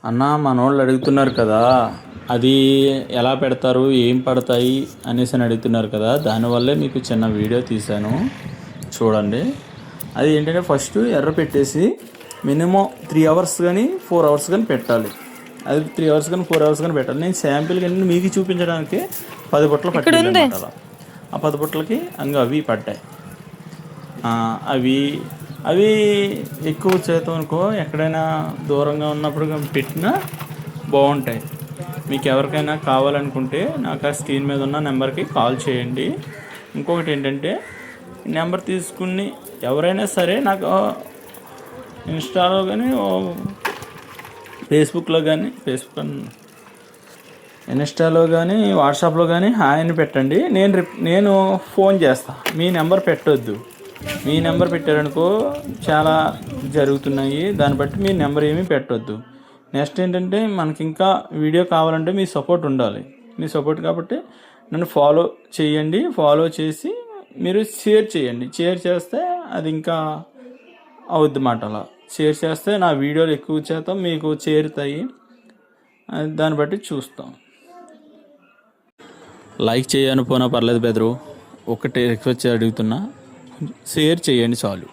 అన్న మనోళ్ళు అడుగుతున్నారు కదా, అది ఎలా పెడతారు, ఏం పడతాయి అనేసి అని అడుగుతున్నారు కదా, దానివల్లే మీకు చిన్న వీడియో తీశాను చూడండి. అది ఏంటంటే ఫస్ట్ ఎర్ర పెట్టేసి మినిమం 3 అవర్స్ కానీ 4 అవర్స్ కానీ పెట్టాలి. అది 3 అవర్స్ కానీ 4 అవర్స్ కానీ పెట్టాలి. నేను శాంపిల్ కానీ మీకు చూపించడానికి 10 బుట్టలు పట్టింది అనమాట. అలా ఆ 10 బుట్టలకి అంగ అవి పడ్డాయి. అవి అవి ఎక్కువ శాతం అనుకో ఎక్కడైనా దూరంగా ఉన్నప్పుడు పెట్టినా బాగుంటాయి. మీకు ఎవరికైనా కావాలనుకుంటే నాకు ఆ స్క్రీన్ మీద ఉన్న నెంబర్కి కాల్ చేయండి. ఇంకొకటి ఏంటంటే నెంబర్ తీసుకుని ఎవరైనా సరే నాకు ఇన్స్టాలో కానీ ఫేస్బుక్లో కానీ ఇన్స్టాలో కానీ వాట్సాప్లో కానీ హాయ్ పెట్టండి. నేను ఫోన్ చేస్తాను. మీ నెంబర్ పెట్టొద్దు. మీ నెంబర్ పెట్టారనుకో చాలా జరుగుతున్నాయి. దాన్ని బట్టి మీ నెంబర్ ఏమీ పెట్టొద్దు. నెక్స్ట్ ఏంటంటే మనకి ఇంకా వీడియో కావాలంటే మీ సపోర్ట్ ఉండాలి. మీ సపోర్ట్ కాబట్టి నన్ను ఫాలో చేయండి. ఫాలో చేసి మీరు షేర్ చేయండి. షేర్ చేస్తే అది ఇంకా అవుద్ది మాట. అలా షేర్ చేస్తే నా వీడియోలు ఎక్కువ శాతం మీకు చేరుతాయి. దాన్ని బట్టి చూస్తాం. లైక్ చేయను పోనా పర్లేదు బెదరు. ఒకటే రిక్వెస్ట్ అడుగుతున్నా, షేర్ చేయండి చాలు.